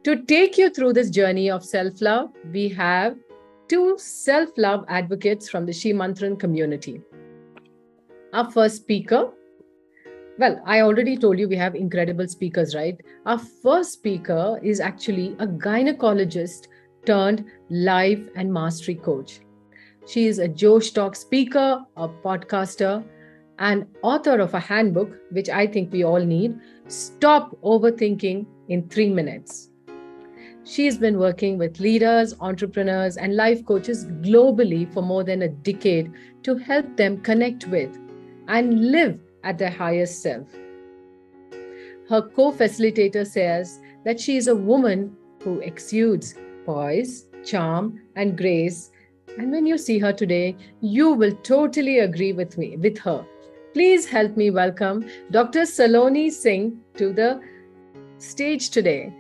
To take you through this journey of self-love, we have two self-love advocates from the SHEmantra community. Our first speaker, well, I already told you we have incredible speakers, right? Our first speaker is actually a gynecologist turned life and mastery coach. She is a Josh Talk speaker, a podcaster, and author of a handbook, which I think we all need, Stop Overthinking in 3 Minutes. She's been working with leaders, entrepreneurs, and life coaches globally for more than a decade to help them connect with and live at their highest self. Her co-facilitator says that she is a woman who exudes poise, charm, and grace. And when you see her today, you will totally agree with her. Please help me welcome Dr. Saloni Singh to the stage today.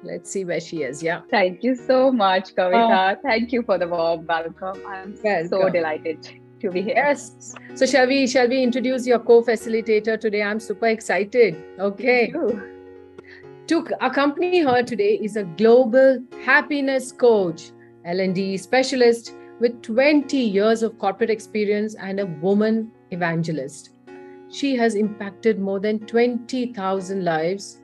Let's see where she is. Yeah. Thank you so much, Kavita. Thank you for the warm welcome. I'm so delighted to be here. Yes. So shall we introduce your co-facilitator today? I'm super excited. Okay. To accompany her today is a global happiness coach, L&D specialist with 20 years of corporate experience and a woman evangelist. She has impacted more than 20,000 lives.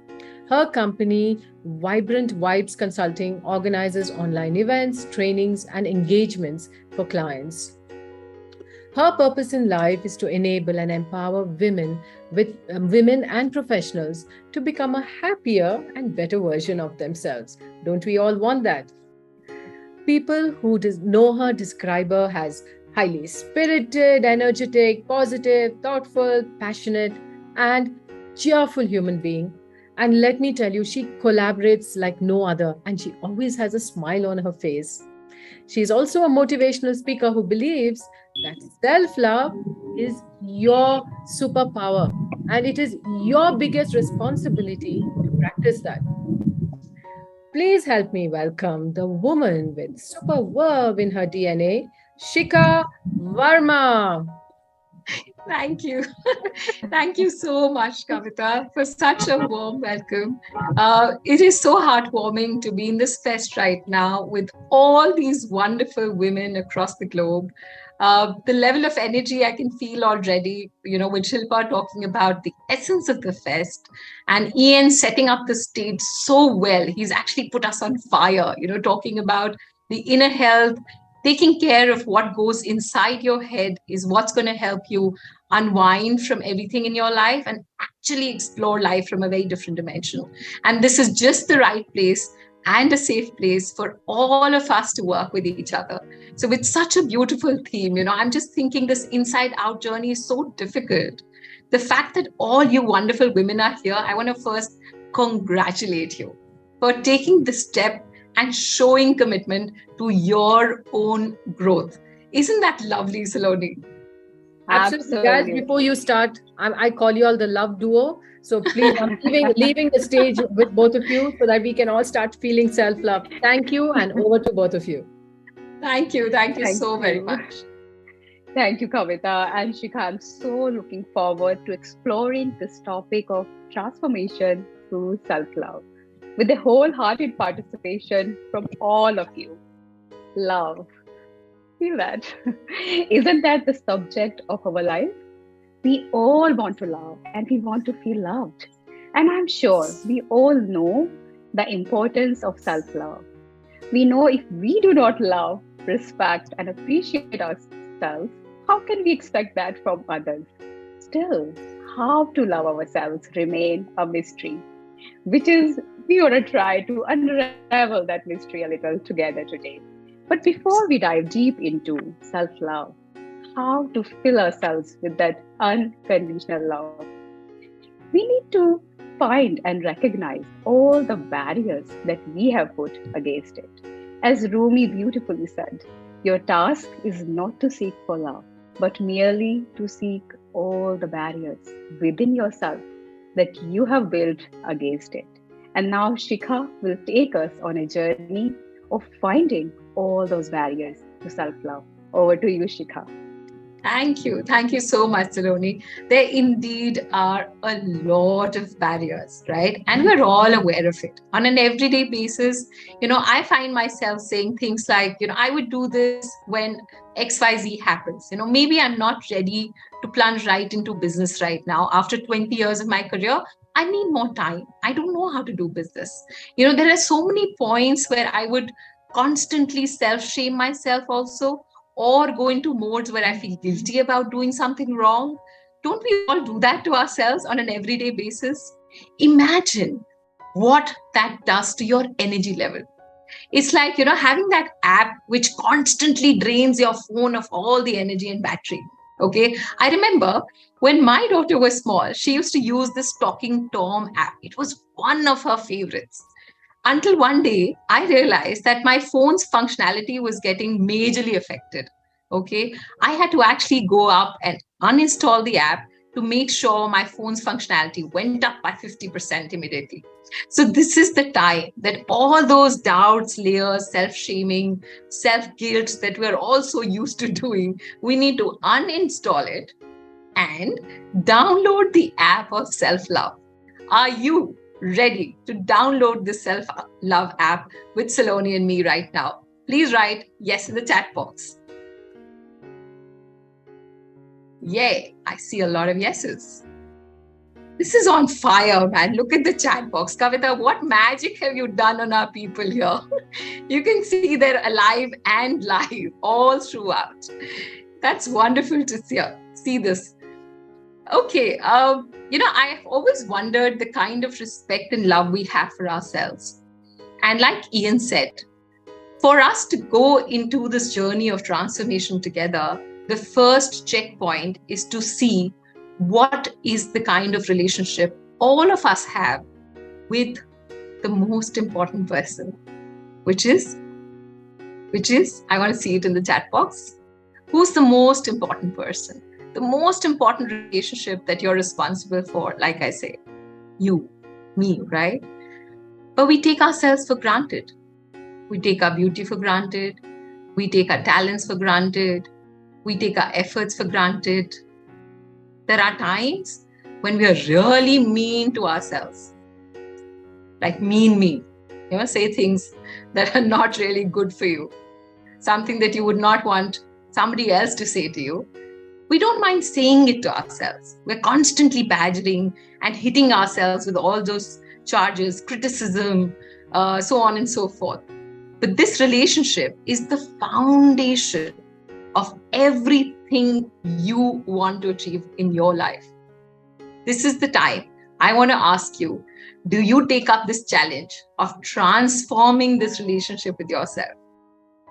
Her company, Vibrant Vibes Consulting, organizes online events, trainings, and engagements for clients. Her purpose in life is to enable and empower women and professionals to become a happier and better version of themselves. Don't we all want that? People who know her describe her as highly spirited, energetic, positive, thoughtful, passionate, and cheerful human being. And let me tell you, she collaborates like no other, and she always has a smile on her face. She's also a motivational speaker who believes that self-love is your superpower, and it is your biggest responsibility to practice that. Please help me welcome the woman with super verb in her DNA, Shikha Verma. Thank you. Thank you so much, Kavita, for such a warm welcome. It is so heartwarming to be in this fest right now with all these wonderful women across the globe. The level of energy I can feel already, with Shilpa talking about the essence of the fest and Ian setting up the stage so well. He's actually put us on fire, talking about the inner health. Taking care of what goes inside your head is what's going to help you unwind from everything in your life and actually explore life from a very different dimension. And this is just the right place and a safe place for all of us to work with each other. So with such a beautiful theme, I'm just thinking this inside out journey is so difficult. The fact that all you wonderful women are here, I want to first congratulate you for taking the step and showing commitment to your own growth. Isn't that lovely, Saloni? Absolutely. Guys, before you start, I call you all the love duo. So please, I'm leaving the stage with both of you so that we can all start feeling self-love. Thank you, and over to both of you. Thank you so very much. Thank you, Kavita and Shikha. I'm so looking forward to exploring this topic of transformation through self-love with a wholehearted participation from all of you. Love. Feel that? Isn't that the subject of our life? We all want to love and we want to feel loved. And I'm sure we all know the importance of self-love. We know if we do not love, respect, and appreciate ourselves, how can we expect that from others? Still, how to love ourselves remain a mystery, which is we want to try to unravel that mystery a little together today. But before we dive deep into self-love, how to fill ourselves with that unconditional love, we need to find and recognize all the barriers that we have put against it. As Rumi beautifully said, your task is not to seek for love, but merely to seek all the barriers within yourself that you have built against it. And now Shikha will take us on a journey of finding all those barriers to self-love. Over to you, Shikha. Thank you. Thank you so much, Saloni. There indeed are a lot of barriers, right? And we're all aware of it. On an everyday basis, I find myself saying things like, I would do this when XYZ happens. Maybe I'm not ready to plunge right into business right now. After 20 years of my career, I need more time. I don't know how to do business. There are so many points where I would constantly self shame myself also, or go into modes where I feel guilty about doing something wrong. Don't we all do that to ourselves on an everyday basis? Imagine what that does to your energy level. It's like, having that app which constantly drains your phone of all the energy and battery. Okay. I remember when my daughter was small, she used to use this Talking Tom app. It was one of her favorites. Until one day, I realized that my phone's functionality was getting majorly affected. Okay. I had to actually go up and uninstall the app to make sure my phone's functionality went up by 50% immediately. So, this is the time that all those doubts, layers, self shaming, self guilt that we're also used to doing, we need to uninstall it and download the app of self love. Are you ready to download the self love app with Saloni and me right now? Please write yes in the chat box. Yay, I see a lot of yeses. This is on fire, man. Look at the chat box. Kavita, what magic have you done on our people here? You can see they're alive and live all throughout. That's wonderful to see this. Okay, I have always wondered the kind of respect and love we have for ourselves. And like Ian said, for us to go into this journey of transformation together, the first checkpoint is to see what is the kind of relationship all of us have with the most important person, which is, I want to see it in the chat box. Who's the most important person? The most important relationship that you're responsible for, like I say, you, me, right? But we take ourselves for granted. We take our beauty for granted. We take our talents for granted. We take our efforts for granted. There are times when we are really mean to ourselves, like mean. Say things that are not really good for you, something that you would not want somebody else to say to you. We don't mind saying it to ourselves. We're constantly badgering and hitting ourselves with all those charges, criticism, so on and so forth. But this relationship is the foundation of everything you want to achieve in your life. This is the time I want to ask you, do you take up this challenge of transforming this relationship with yourself?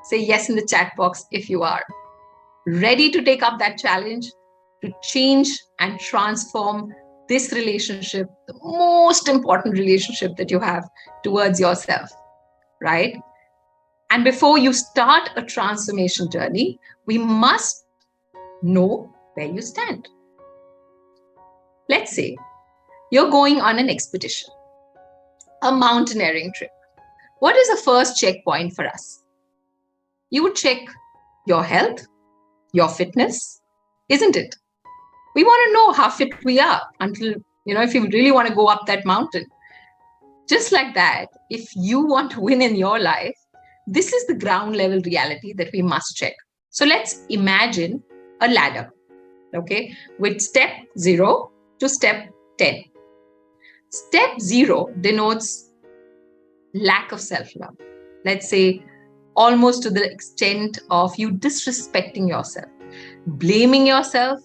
Say yes in the chat box if you are ready to take up that challenge to change and transform this relationship, the most important relationship that you have towards yourself, right? And before you start a transformation journey, we must know where you stand. Let's say you're going on an expedition, a mountaineering trip. What is the first checkpoint for us? You would check your health, your fitness, isn't it? We want to know how fit we are until, if you really want to go up that mountain. Just like that, if you want to win in your life, this is the ground level reality that we must check. So let's imagine a ladder, okay, with step 0 to step 10. Step 0 denotes lack of self-love. Let's say almost to the extent of you disrespecting yourself, blaming yourself,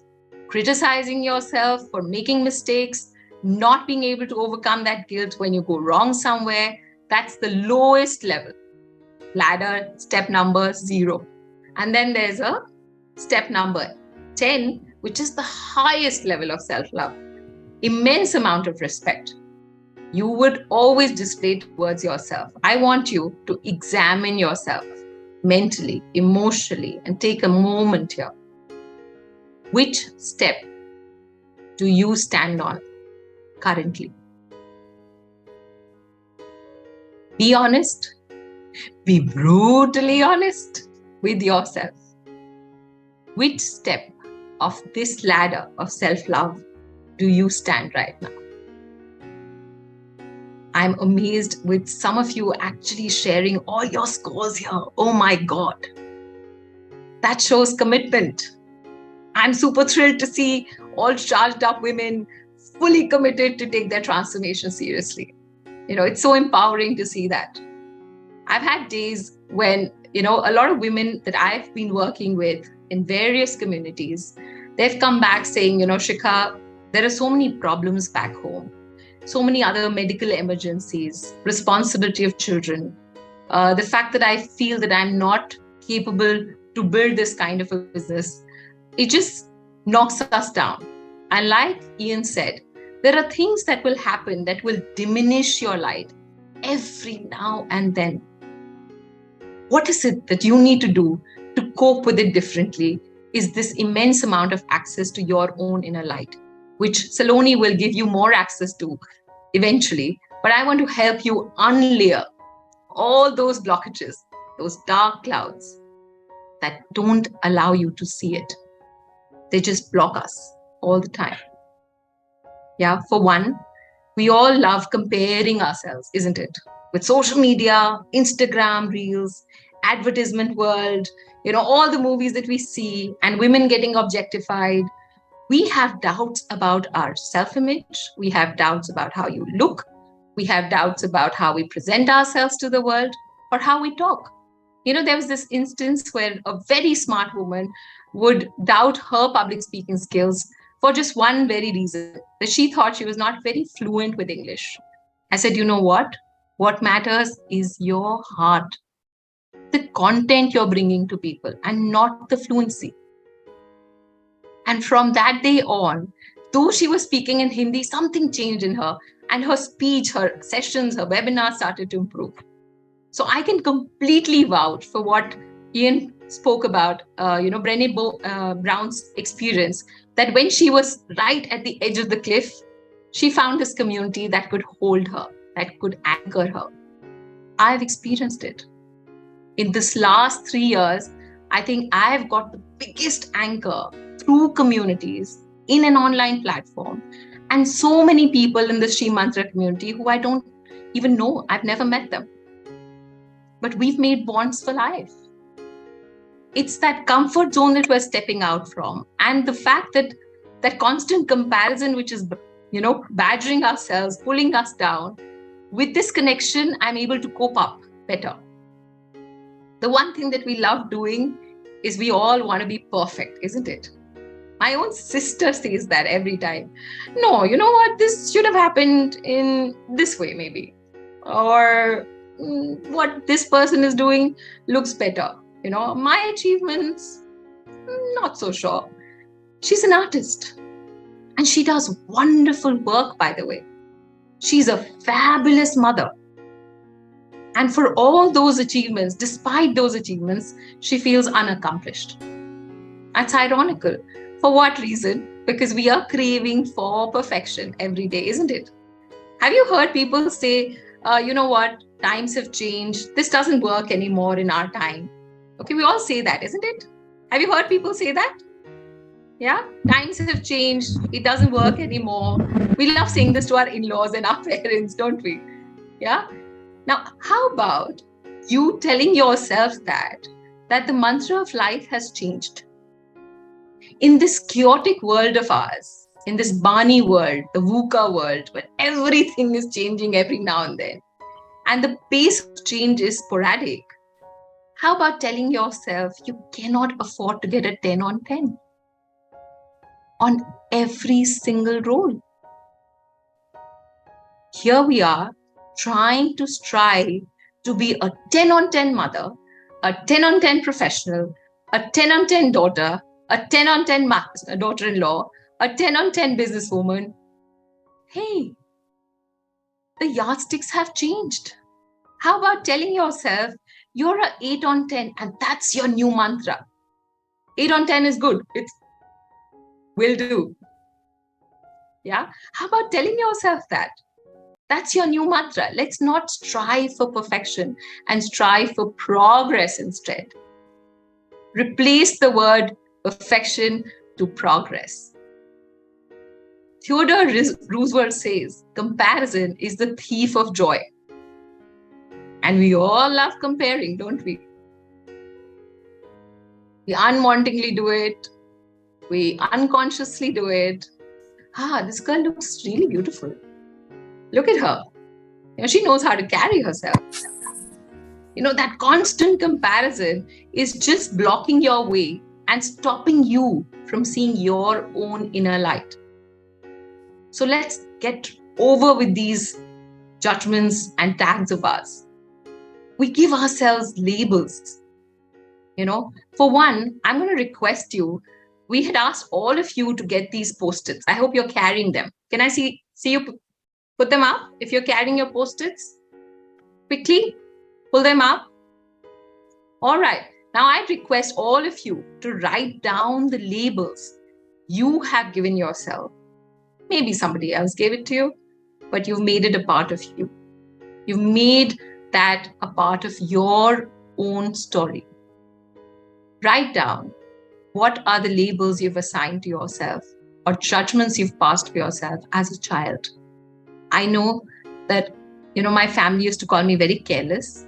criticizing yourself for making mistakes, not being able to overcome that guilt when you go wrong somewhere. That's the lowest level. Ladder, step number 0. And then there's a step number 10, which is the highest level of self-love. Immense amount of respect. You would always display towards yourself. I want you to examine yourself mentally, emotionally, and take a moment here. Which step do you stand on currently? Be honest. Be brutally honest with yourself. Which step of this ladder of self-love do you stand right now? I'm amazed with some of you actually sharing all your scores here. Oh my God. That shows commitment. I'm super thrilled to see all charged up women fully committed to take their transformation seriously. It's so empowering to see that. I've had days when, a lot of women that I've been working with in various communities, they've come back saying, Shikha, there are so many problems back home, so many other medical emergencies, responsibility of children, the fact that I feel that I'm not capable to build this kind of a business, it just knocks us down. And like Ian said, there are things that will happen that will diminish your light every now and then. What is it that you need to do to cope with it differently is this immense amount of access to your own inner light, which Saloni will give you more access to eventually. But I want to help you unlayer all those blockages, those dark clouds that don't allow you to see it. They just block us all the time. Yeah, for one, we all love comparing ourselves, isn't it? With social media, Instagram reels, advertisement world, all the movies that we see and women getting objectified. We have doubts about our self-image. We have doubts about how you look. We have doubts about how we present ourselves to the world or how we talk. There was this instance where a very smart woman would doubt her public speaking skills for just one very reason, that she thought she was not very fluent with English. I said, you know what? What matters is your heart, the content you're bringing to people and not the fluency. And from that day on, though she was speaking in Hindi, something changed in her and her speech, her sessions, her webinars started to improve. So I can completely vouch for what Ian spoke about, Brené Brown's experience, that when she was right at the edge of the cliff, she found this community that could hold her, that could anchor her. I've experienced it. In this last 3 years, I think I've got the biggest anchor through communities in an online platform and so many people in the SHEmantra community who I don't even know. I've never met them. But we've made bonds for life. It's that comfort zone that we're stepping out from. And the fact that that constant comparison, which is, badgering ourselves, pulling us down, with this connection, I'm able to cope up better. The one thing that we love doing is we all want to be perfect, isn't it? My own sister says that every time. No, you know what? This should have happened in this way, maybe. Or what this person is doing looks better. My achievements, not so sure. She's an artist and she does wonderful work, by the way. She's a fabulous mother. And for all those achievements, despite those achievements, she feels unaccomplished. That's ironical. For what reason? Because we are craving for perfection every day, isn't it? Have you heard people say, you know what, times have changed. This doesn't work anymore in our time. Okay, we all say that, isn't it? Have you heard people say that? Yeah, times have changed. It doesn't work anymore. We love saying this to our in-laws and our parents, don't we? Yeah. Now, how about you telling yourself that the mantra of life has changed? In this chaotic world of ours, in this Bani world, the VUCA world, where everything is changing every now and then, and the pace of change is sporadic, how about telling yourself you cannot afford to get a 10 on 10 on every single role? Here we are trying to strive to be a 10 on 10 mother, a 10 on 10 professional, a 10 on 10 daughter, a 10 on 10 daughter-in-law, a 10 on 10 businesswoman. Hey, the yardsticks have changed. How about telling yourself you're an 8 on 10 and that's your new mantra? 8 on 10 is good. It's will do. Yeah. How about telling yourself that? That's your new mantra. Let's not strive for perfection and strive for progress instead. Replace the word perfection to progress. Theodore Roosevelt says, comparison is the thief of joy. And we all love comparing, don't we? We unwantingly do it. We unconsciously do it. This girl looks really beautiful. Look at her. She knows how to carry herself. That constant comparison is just blocking your way and stopping you from seeing your own inner light. So let's get over with these judgments and tags of ours. We give ourselves labels. For one, I'm going to request you. We had asked all of you to get these post-its. I hope you're carrying them. Can I see you put them up? If you're carrying your post-its, quickly pull them up. All right. Now I request all of you to write down the labels you have given yourself. Maybe somebody else gave it to you, but you've made it a part of you. You've made that a part of your own story. Write down what are the labels you've assigned to yourself or judgments you've passed for yourself as a child. I know that, my family used to call me very careless.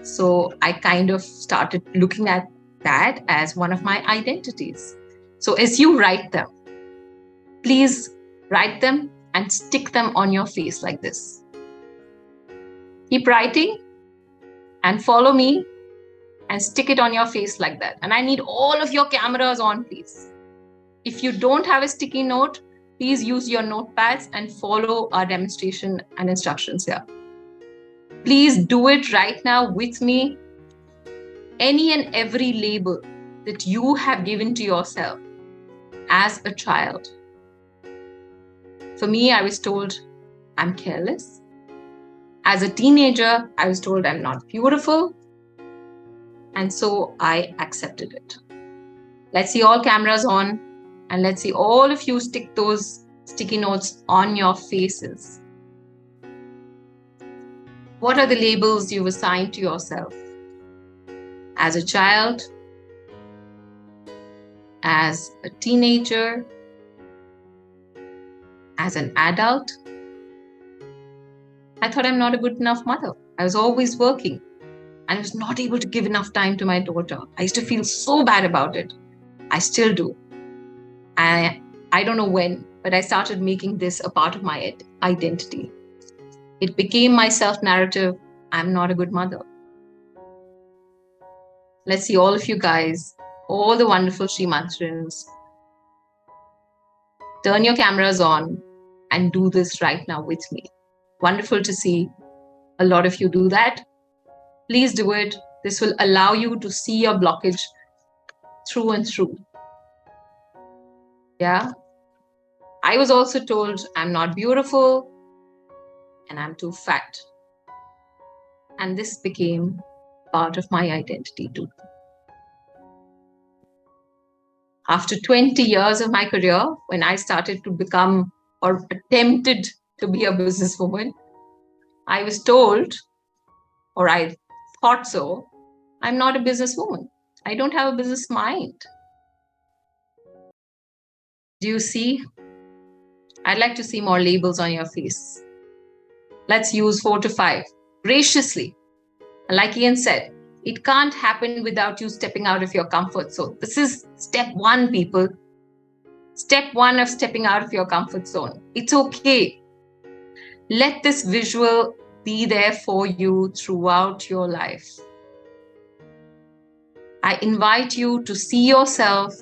So I kind of started looking at that as one of my identities. So as you write them, please write them and stick them on your face like this. Keep writing and follow me and stick it on your face like that. And I need all of your cameras on, please. If you don't have a sticky note, please use your notepads and follow our demonstration and instructions here. Please do it right now with me. Any and every label that you have given to yourself as a child. For me, I was told I'm careless. As a teenager, I was told I'm not beautiful. And so I accepted it. Let's see all cameras on, and let's see all of you stick those sticky notes on your faces. What are the labels you've assigned to yourself? As a child, as a teenager, as an adult. I thought I'm not a good enough mother. I was always working and I was not able to give enough time to my daughter. I used to feel so bad about it. I still do. I don't know when, but I started making this a part of my identity. It became my self-narrative. I'm not a good mother. Let's see all of you guys, all the wonderful SHEmantrans. Turn your cameras on and do this right now with me. Wonderful to see a lot of you do that. Please do it. This will allow you to see your blockage through and through. Yeah. I was also told I'm not beautiful and I'm too fat. And this became part of my identity too. After 20 years of my career, when I started to become or attempted to be a businesswoman, I was told, or I thought so, I'm not a businesswoman. I don't have a business mind. Do you see? I'd like to see more labels on your face. Let's use 4 to 5 graciously. Like Ian said, it can't happen without you stepping out of your comfort zone. This is step 1, people. Step 1 of stepping out of your comfort zone. It's okay. Let this visual be there for you throughout your life. I invite you to see yourself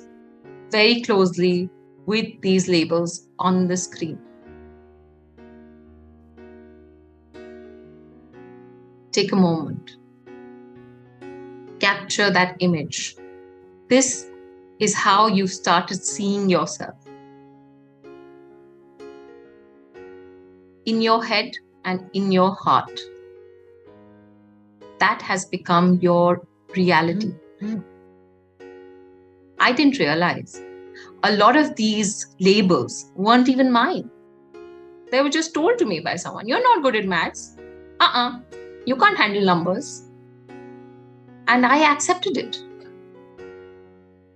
very closely with these labels on the screen. Take a moment. Capture that image. This is how you started seeing yourself. In your head and in your heart. That has become your reality. I didn't realize a lot of these labels weren't even mine. They were just told to me by someone. You're not good at maths. You can't handle numbers. And I accepted it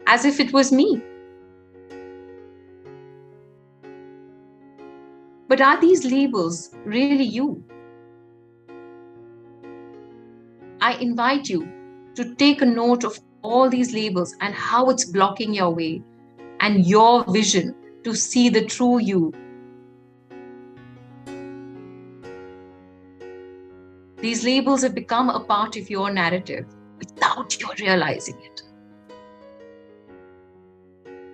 as if it was me. But are these labels really you? I invite you to take a note of all these labels and how it's blocking your way and your vision to see the true you. These labels have become a part of your narrative without you realizing it.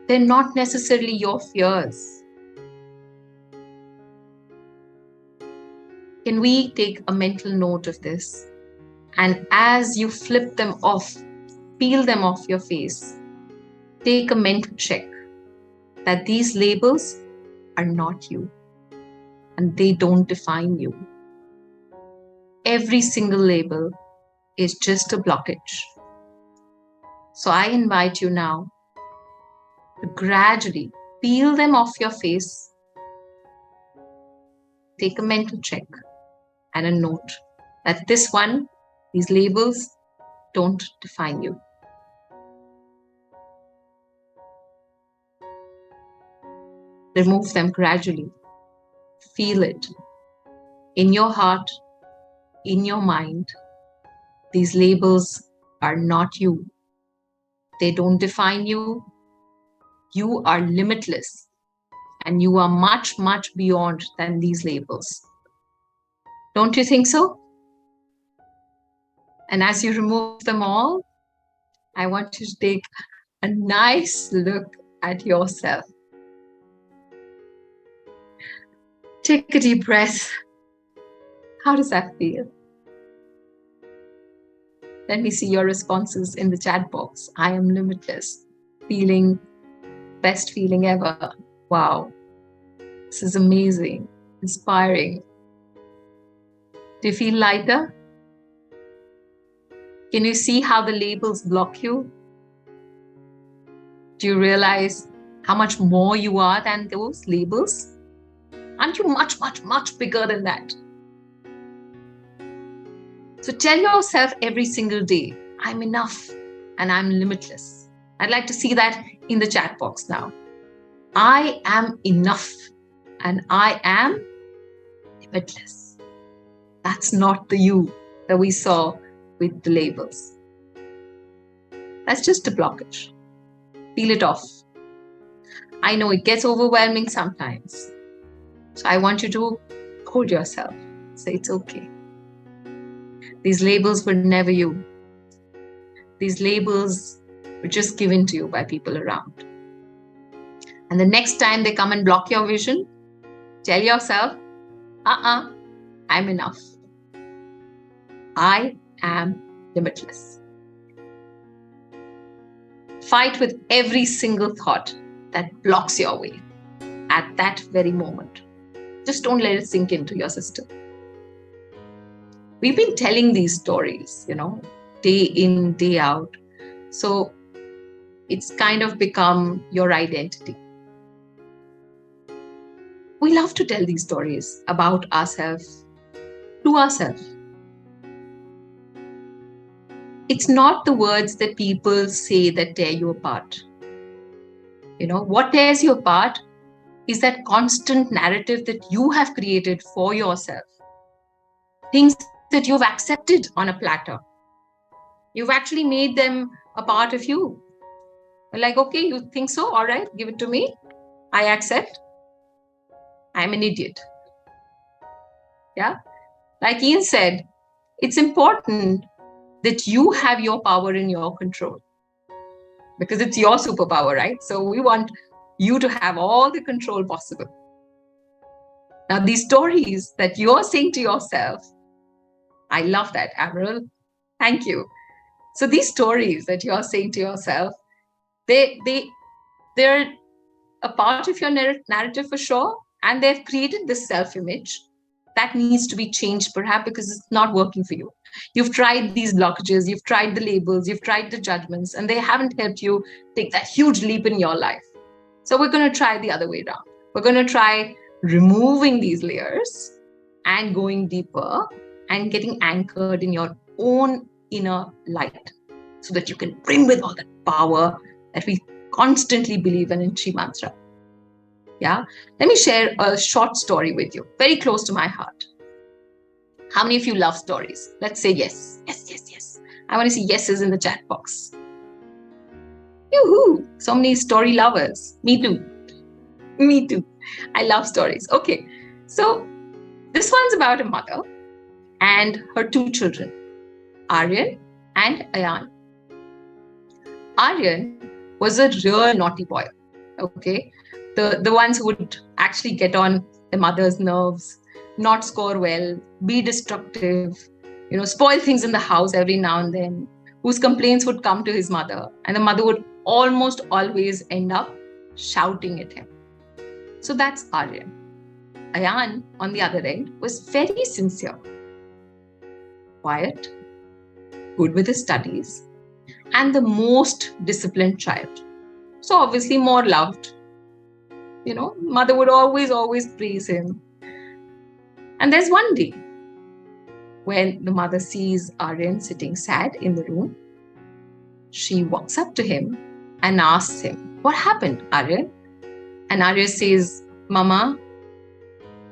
They're not necessarily your fears. Can we take a mental note of this? And as you flip them off, peel them off your face, take a mental check that these labels are not you and they don't define you. Every single label is just a blockage. So I invite you now to gradually peel them off your face, take a mental check and a note that these labels don't define you. Remove them gradually. Feel it in your heart, in your mind. These labels are not you. They don't define you. You are limitless and you are much, much beyond than these labels. Don't you think so? And as you remove them all, I want you to take a nice look at yourself. Take a deep breath. How does that feel? Let me see your responses in the chat box. I am limitless. Feeling best feeling ever. Wow. This is amazing. Inspiring. Do you feel lighter? Can you see how the labels block you? Do you realize how much more you are than those labels? Aren't you much, much, much bigger than that? So tell yourself every single day, I'm enough and I'm limitless. I'd like to see that in the chat box now. I am enough and I am limitless. That's not the you that we saw with the labels. That's just a blockage. Peel it off. I know it gets overwhelming sometimes. So I want you to hold yourself. Say it's okay. These labels were never you. These labels were just given to you by people around. And the next time they come and block your vision, tell yourself, I'm enough. I am limitless. Fight with every single thought that blocks your way at that very moment. Just don't let it sink into your system. We've been telling these stories, day in, day out. So it's kind of become your identity. We love to tell these stories about ourselves, to ourselves. It's not the words that people say that tear you apart. What tears you apart is that constant narrative that you have created for yourself. Things that you've accepted on a platter. You've actually made them a part of you. You're like, okay, you think so? All right, give it to me. I accept. I'm an idiot. Yeah. Like Ian said, it's important that you have your power in your control because it's your superpower, right? So we want you to have all the control possible. Now, these stories that you're saying to yourself, I love that, Admiral. Thank you. So these stories that you're saying to yourself, they're a part of your narrative for sure. And they've created this self-image that needs to be changed perhaps because it's not working for you. You've tried these blockages, you've tried the labels, you've tried the judgments, and they haven't helped you take that huge leap in your life. So we're going to try the other way around. We're going to try removing these layers and going deeper and getting anchored in your own inner light so that you can bring with all that power that we constantly believe in SHEmantra. Yeah. Let me share a short story with you, very close to my heart. How many of you love stories? Let's say yes. Yes, yes, yes. I want to see yeses in the chat box. Yoo-hoo! So many story lovers. Me too. Me too. I love stories. Okay. So this one's about a mother and her two children, Aryan and Ayan. Aryan was a real naughty boy. Okay. The ones who would actually get on the mother's nerves, not score well, be destructive, spoil things in the house every now and then, whose complaints would come to his mother, and the mother would almost always end up shouting at him. So that's Aryan. Ayan, on the other end, was very sincere, quiet, good with his studies, and the most disciplined child. So obviously more loved. Mother would always praise him. And there's one day when the mother sees Aryan sitting sad in the room. She walks up to him and asks him, "What happened, Aryan?" And Aryan says, "Mama,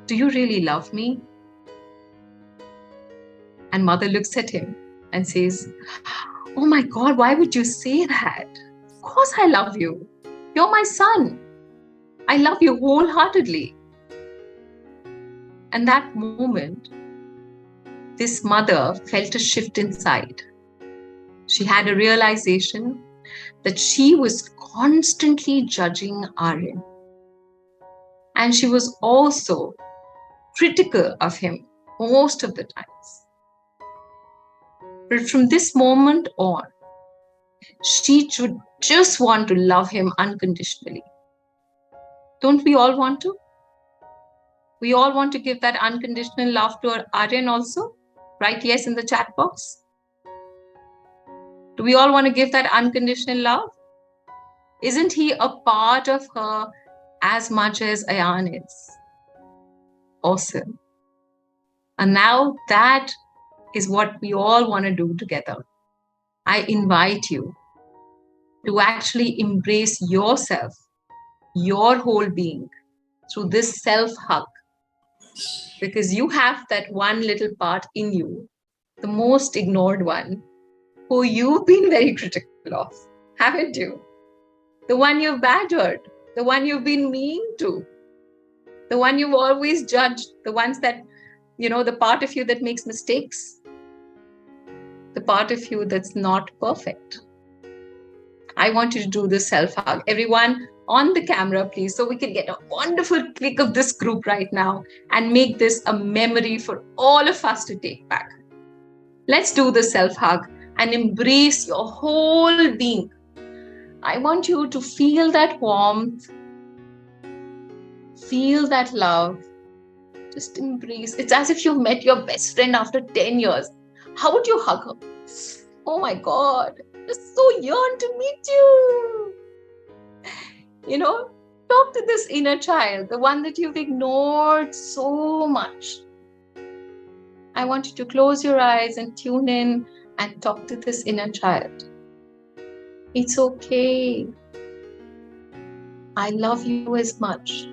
do you really love me?" And mother looks at him and says, "Oh my God, why would you say that? Of course I love you. You're my son. I love you wholeheartedly." And that moment, this mother felt a shift inside. She had a realization that she was constantly judging Aryan. And she was also critical of him most of the times. But from this moment on, she should just want to love him unconditionally. Don't we all want to? We all want to give that unconditional love to Aryan also? Write yes in the chat box. Do we all want to give that unconditional love? Isn't he a part of her as much as Ayan is? Awesome. And now that is what we all want to do together. I invite you to actually embrace yourself, your whole being, through this self-hug. Because you have that one little part in you, the most ignored one, who you've been very critical of, haven't you? The one you've badgered, the one you've been mean to, the one you've always judged, the ones that, the part of you that makes mistakes, the part of you that's not perfect. I want you to do this self-hug. Everyone on the camera, please, so we can get a wonderful click of this group right now and make this a memory for all of us to take back. Let's do the self-hug and embrace your whole being. I want you to feel that warmth, feel that love. Just embrace. It's as if you've met your best friend after 10 years. How would you hug her? Oh my God, I so yearn to meet you. Talk to this inner child, the one that you've ignored so much. I want you to close your eyes and tune in and talk to this inner child. It's okay. I love you as much.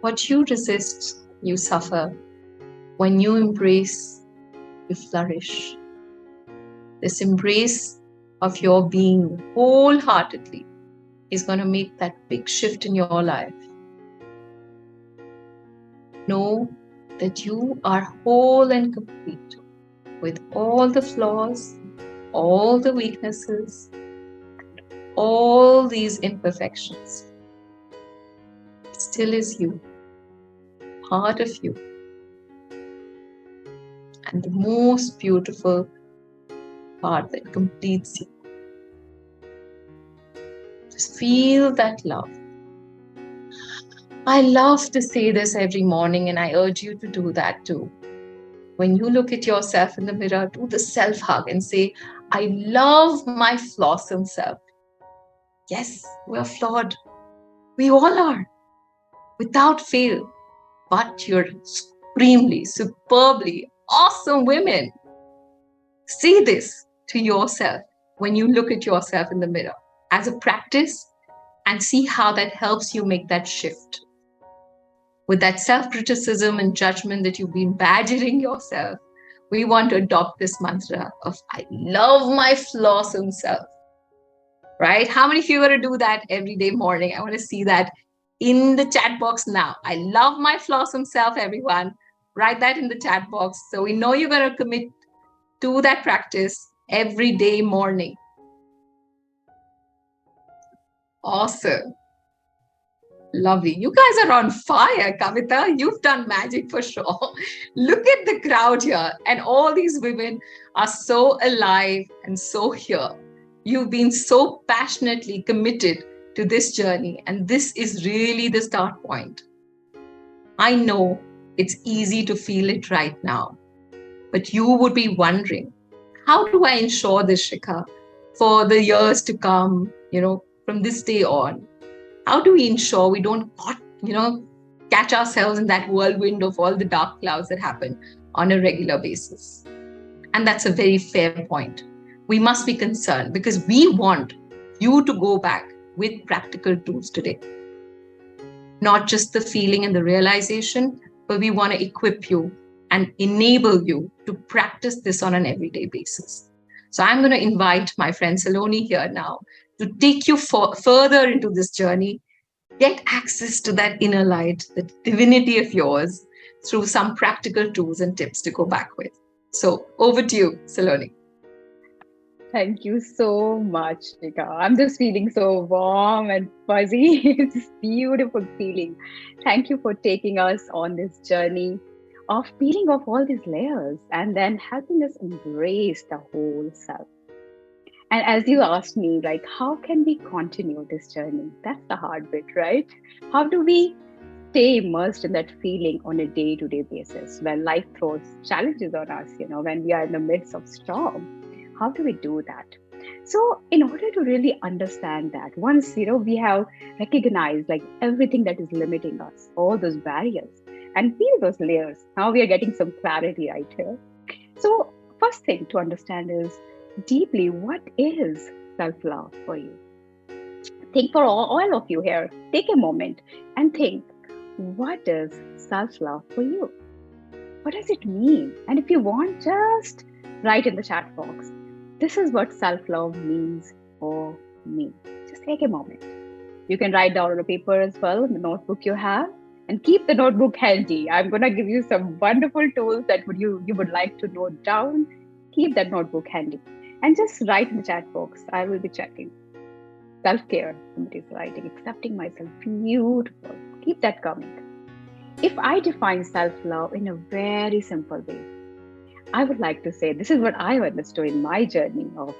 What you resist, you suffer. When you embrace, you flourish. This embrace of your being wholeheartedly is going to make that big shift in your life. Know that you are whole and complete with all the flaws, all the weaknesses, all these imperfections. It still is you, part of you. And the most beautiful part that completes you. Just feel that love. I love to say this every morning, and I urge you to do that too. When you look at yourself in the mirror, do the self-hug and say, I love my flawsome self. Yes, we're flawed. We all are, without fail. But you're supremely, superbly awesome women. Say this to yourself when you look at yourself in the mirror as a practice and see how that helps you make that shift. With that self-criticism and judgment that you've been badgering yourself, we want to adopt this mantra of I love my flawsome self, right? How many of you are going to do that every day morning? I want to see that in the chat box now. I love my flawsome self, everyone. Write that in the chat box. So we know you're going to commit to that practice every day morning. Awesome. Lovely. You guys are on fire, Kavita. You've done magic for sure. Look at the crowd here. And all these women are so alive and so here. You've been so passionately committed to this journey. And this is really the start point. I know it's easy to feel it right now. But you would be wondering, how do I ensure this, Shikha, for the years to come, from this day on? How do we ensure we don't, catch ourselves in that whirlwind of all the dark clouds that happen on a regular basis? And that's a very fair point. We must be concerned because we want you to go back with practical tools today. Not just the feeling and the realization, but we want to equip you and enable you to practice this on an everyday basis. So I'm going to invite my friend Saloni here now to take you further into this journey, get access to that inner light, the divinity of yours, through some practical tools and tips to go back with. So over to you, Saloni. Thank you so much, Shikha. I'm just feeling so warm and fuzzy. It's this beautiful feeling. Thank you for taking us on this journey of peeling off all these layers and then helping us embrace the whole self. And as you asked me, how can we continue this journey? That's the hard bit, right? How do we stay immersed in that feeling on a day-to-day basis when life throws challenges on us, when we are in the midst of storm? How do we do that? So in order to really understand that, once, we have recognized everything that is limiting us, all those barriers, and peel those layers, now we are getting some clarity right here. So first thing to understand is deeply, what is self-love for you? Think for all of you here, take a moment and think, what is self-love for you? What does it mean? And if you want, just write in the chat box, this is what self-love means for me. Just take a moment. You can write down on a paper as well, in the notebook you have, and keep the notebook handy. I'm going to give you some wonderful tools that you would like to note down. Keep that notebook handy. And just write in the chat box. I will be checking. Self-care, somebody's writing, accepting myself, beautiful. Keep that coming. If I define self-love in a very simple way, I would like to say, this is what I understood in my journey of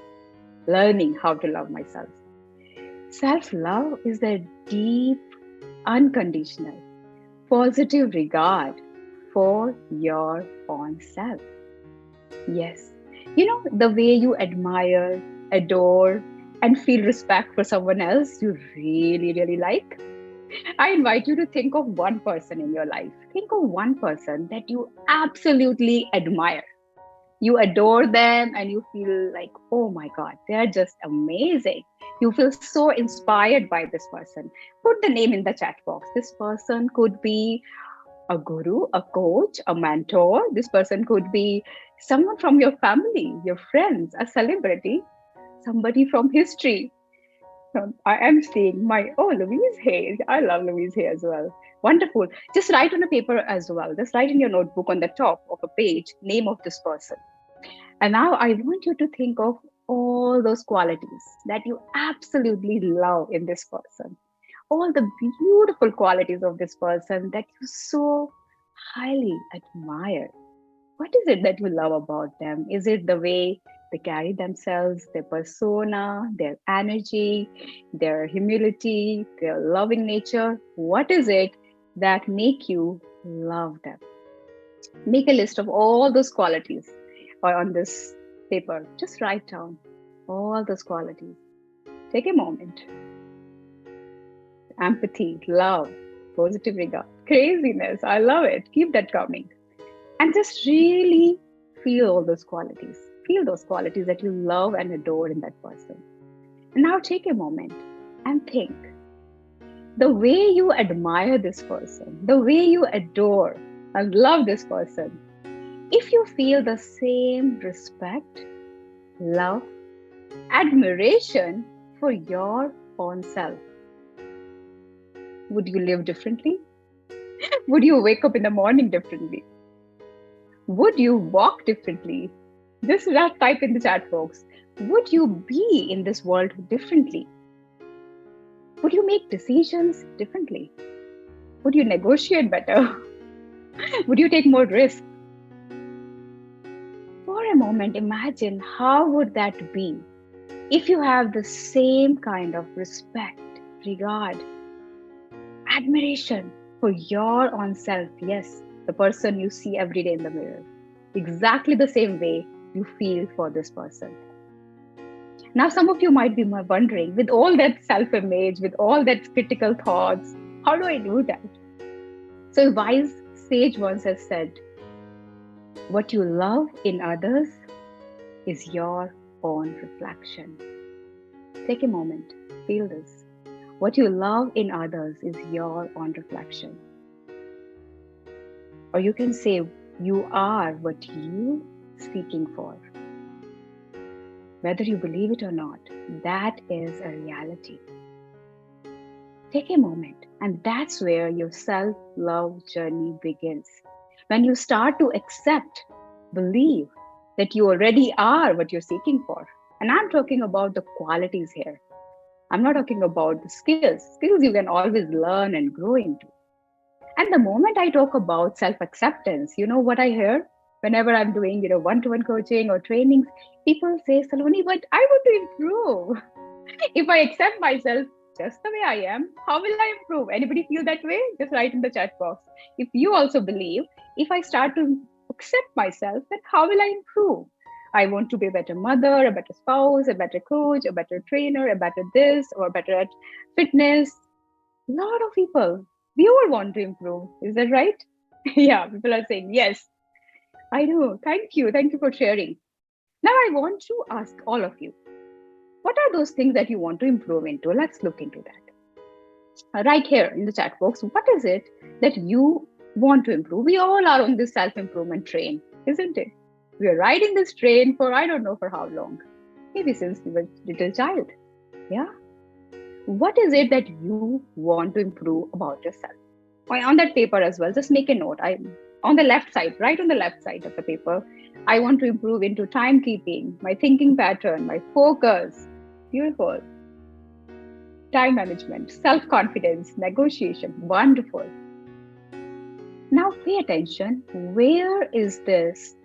learning how to love myself. Self-love is the deep, unconditional, positive regard for your own self. Yes. The way you admire, adore, and feel respect for someone else you really, really like. I invite you to think of one person in your life. Think of one person that you absolutely admire. You adore them and you feel like, oh my God, they're just amazing. You feel so inspired by this person. Put the name in the chat box. This person could be a guru, a coach, a mentor. This person could be someone from your family, your friends, a celebrity, somebody from history. I am seeing Louise Hay. I love Louise Hay as well. Wonderful. Just write on a paper as well. Just write in your notebook on the top of a page, name of this person. And now I want you to think of all those qualities that you absolutely love in this person. All the beautiful qualities of this person that you so highly admire. What is it that you love about them? Is it the way they carry themselves, their persona, their energy, their humility, their loving nature? What is it that make you love them? Make a list of all those qualities on this paper. Just write down all those qualities. Take a moment. Empathy, love, positive regard, craziness. I love it. Keep that coming. And just really feel all those qualities. Feel those qualities that you love and adore in that person. And now take a moment and think, the way you admire this person, the way you adore and love this person, if you feel the same respect, love, admiration for your own self, would you live differently? Would you wake up in the morning differently? Would you walk differently? Just type in the chat box. Would you be in this world differently? Would you make decisions differently? Would you negotiate better? Would you take more risk? For a moment, imagine how would that be if you have the same kind of respect, regard, admiration for your own self. Yes, the person you see every day in the mirror. Exactly the same way you feel for this person. Now, some of you might be wondering, with all that self-image, with all that critical thoughts, how do I do that? So a wise sage once has said, what you love in others is your own reflection. Take a moment, feel this. What you love in others is your own reflection. Or you can say, you are what you are seeking for. Whether you believe it or not, that is a reality. Take a moment, and that's where your self-love journey begins. When you start to accept, believe that you already are what you're seeking for. And I'm talking about the qualities here. I'm not talking about the skills. Skills you can always learn and grow into. And the moment I talk about self-acceptance, you know what I hear? Whenever I'm doing, one-to-one coaching or trainings, people say, Saloni, but I want to improve. If I accept myself just the way I am, how will I improve? Anybody feel that way? Just write in the chat box. If you also believe, if I start to accept myself, then how will I improve? I want to be a better mother, a better spouse, a better coach, a better trainer, a better this, or better at fitness. A lot of people, we all want to improve. Is that right? Yeah, people are saying, yes, I do. Thank you. Thank you for sharing. Now I want to ask all of you, what are those things that you want to improve into? Let's look into that. Right here in the chat box, what is it that you want to improve? We all are on this self-improvement train, isn't it? We are riding this train for, I don't know for how long. Maybe since we were a little child. Yeah. What is it that you want to improve about yourself? On that paper as well, just make a note. On the left side, right on the left side of the paper, I want to improve into timekeeping, my thinking pattern, my focus. Beautiful. Time management, self-confidence, negotiation. Wonderful. Now pay attention. Where is this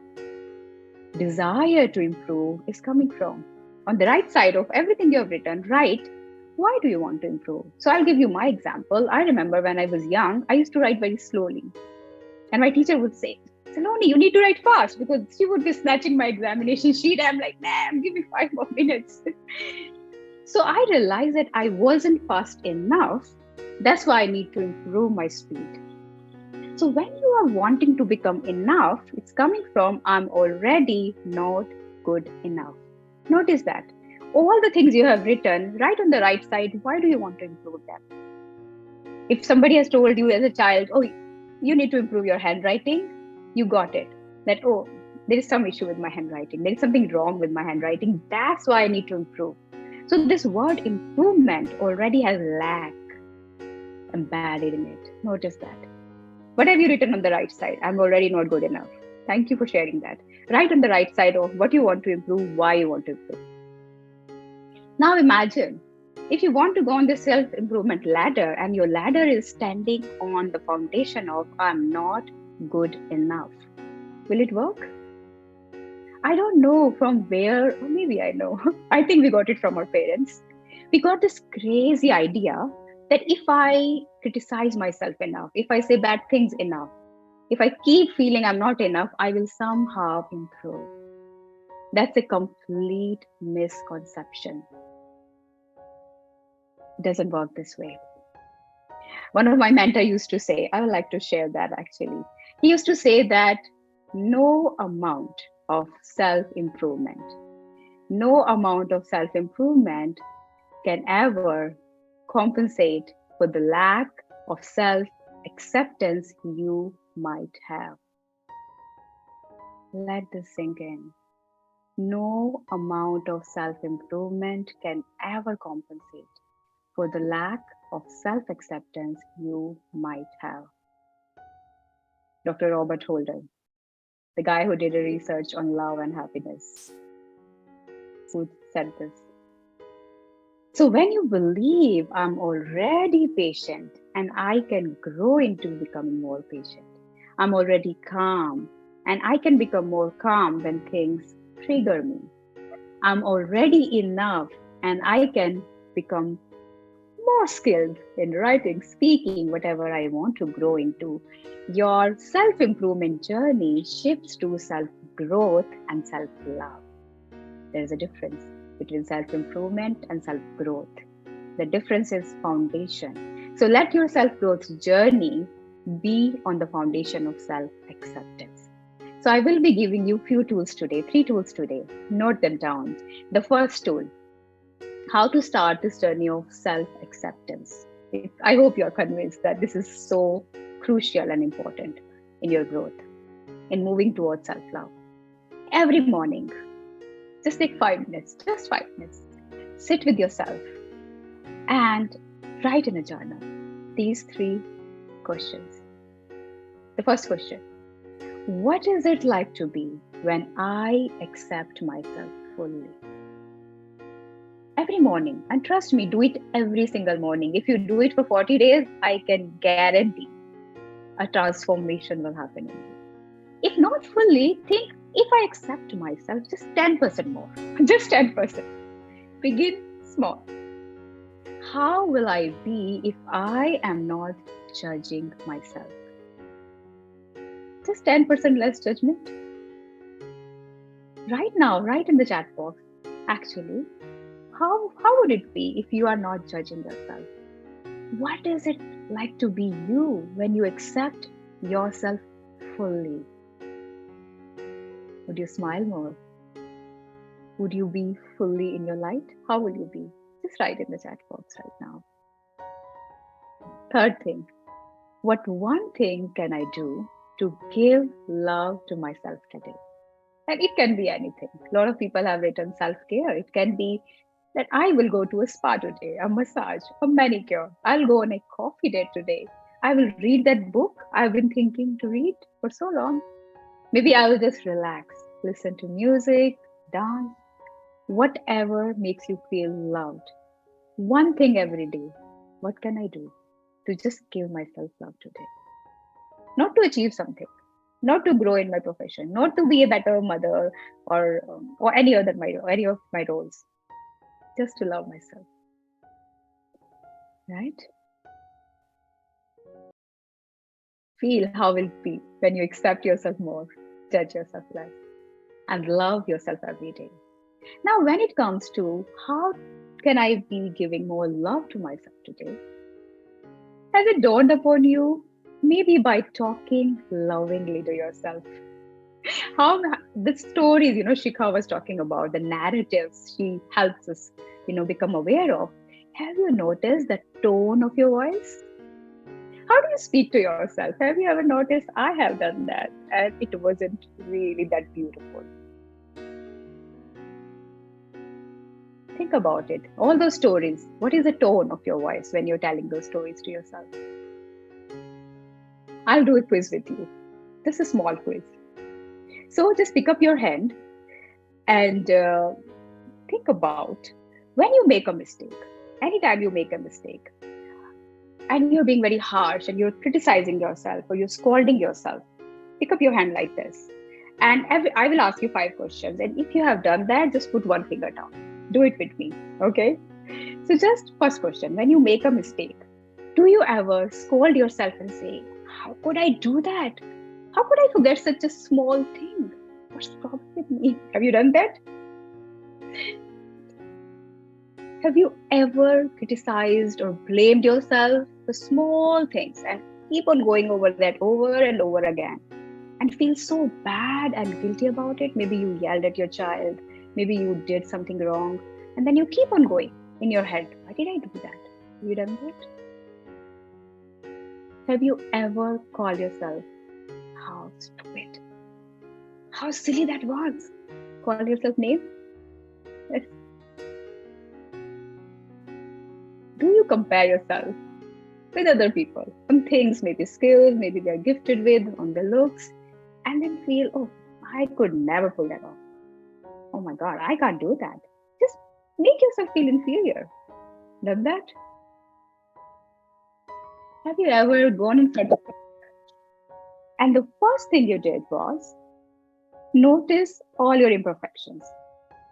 desire to improve is coming from? On the right side of everything you have written, write, why do you want to improve? So I'll give you my example. I remember when I was young, I used to write very slowly. And my teacher would say, Saloni, you need to write fast, because she would be snatching my examination sheet. I'm like, ma'am, give me 5 more minutes. So I realized that I wasn't fast enough. That's why I need to improve my speed. So when you are wanting to become enough, it's coming from, I'm already not good enough. Notice that. All the things you have written right on the right side, why do you want to improve them? If somebody has told you as a child, oh, you need to improve your handwriting, you got it. That, oh, there is some issue with my handwriting. There is something wrong with my handwriting. That's why I need to improve. So this word improvement already has lack embedded in it. Notice that. What have you written on the right side? I'm already not good enough. Thank you for sharing that. Right on the right side of what you want to improve, why you want to improve. Now imagine, if you want to go on the self-improvement ladder and your ladder is standing on the foundation of I'm not good enough, will it work? I don't know from where, or maybe I know. I think we got it from our parents. We got this crazy idea that if I criticize myself enough, if I say bad things enough, if I keep feeling I'm not enough, I will somehow improve. That's a complete misconception. It doesn't work this way. One of my mentors used to say, I would like to share that actually. He used to say that no amount of self-improvement can ever compensate for the lack of self-acceptance you might have. Let this sink in. No amount of self-improvement can ever compensate for the lack of self-acceptance you might have. Dr. Robert Holden, the guy who did a research on love and happiness, who said this. So when you believe I'm already patient and I can grow into becoming more patient, I'm already calm and I can become more calm when things trigger me. I'm already enough and I can become more skilled in writing, speaking, whatever I want to grow into. Your self-improvement journey shifts to self-growth and self-love. There's a difference between self-improvement and self-growth. The difference is foundation. So let your self-growth journey be on the foundation of self-acceptance. So I will be giving you few tools today, 3 tools today. Note them down. The first tool, how to start this journey of self-acceptance. I hope you're convinced that this is so crucial and important in your growth, in moving towards self-love. Every morning, just take 5 minutes, just 5 minutes. Sit with yourself and write in a journal these 3 questions. The first question, what is it like to be when I accept myself fully? Every morning, and trust me, do it every single morning. If you do it for 40 days, I can guarantee a transformation will happen in you. If not fully, think, if I accept myself just 10% more, just 10%. Begin small. How will I be if I am not judging myself? Just 10% less judgment. Right now, write in the chat box, actually, how would it be if you are not judging yourself? What is it like to be you when you accept yourself fully? Would you smile more? Would you be fully in your light? How will you be? Just write in the chat box right now. Third thing, what one thing can I do to give love to myself today? And it can be anything. A lot of people have written self-care. It can be that I will go to a spa today, a massage, a manicure. I'll go on a coffee date today. I will read that book I've been thinking to read for so long. Maybe I will just relax, listen to music, dance, whatever makes you feel loved. One thing every day. What can I do to just give myself love today? Not to achieve something, not to grow in my profession, not to be a better mother or any of my roles. Just to love myself, right? Feel how it will be when you accept yourself more, judge yourself less, and love yourself every day. Now, when it comes to how can I be giving more love to myself today, has it dawned upon you? Maybe by talking lovingly to yourself. How the stories, Shikha was talking about, the narratives she helps us, become aware of. Have you noticed the tone of your voice? How do you speak to yourself? Have you ever noticed? I have done that, and it wasn't really that beautiful. Think about it. All those stories, what is the tone of your voice when you're telling those stories to yourself? I'll do a quiz with you. Just a small quiz. So just pick up your hand and think about when you make a mistake. Anytime you make a mistake and you're being very harsh and you're criticizing yourself or you're scolding yourself, pick up your hand like this. And I will ask you 5 questions. And if you have done that, just put 1 finger down. Do it with me, okay? So just first question, when you make a mistake, do you ever scold yourself and say, how could I do that? How could I forget such a small thing? What's wrong with me? Have you done that? Have you ever criticized or blamed yourself for small things and keep on going over that over and over again and feel so bad and guilty about it? Maybe you yelled at your child. Maybe you did something wrong. And then you keep on going in your head. Why did I do that? Have you done that? Have you ever called yourself, how stupid, how silly that was? Call yourself names? Yes. Do you compare yourself with other people on things, maybe skills, maybe they're gifted with, on the looks, and then feel, oh, I could never pull that off. Oh my God, I can't do that. Just make yourself feel inferior. Done that? Have you ever gone in front of them? And the first thing you did was notice all your imperfections.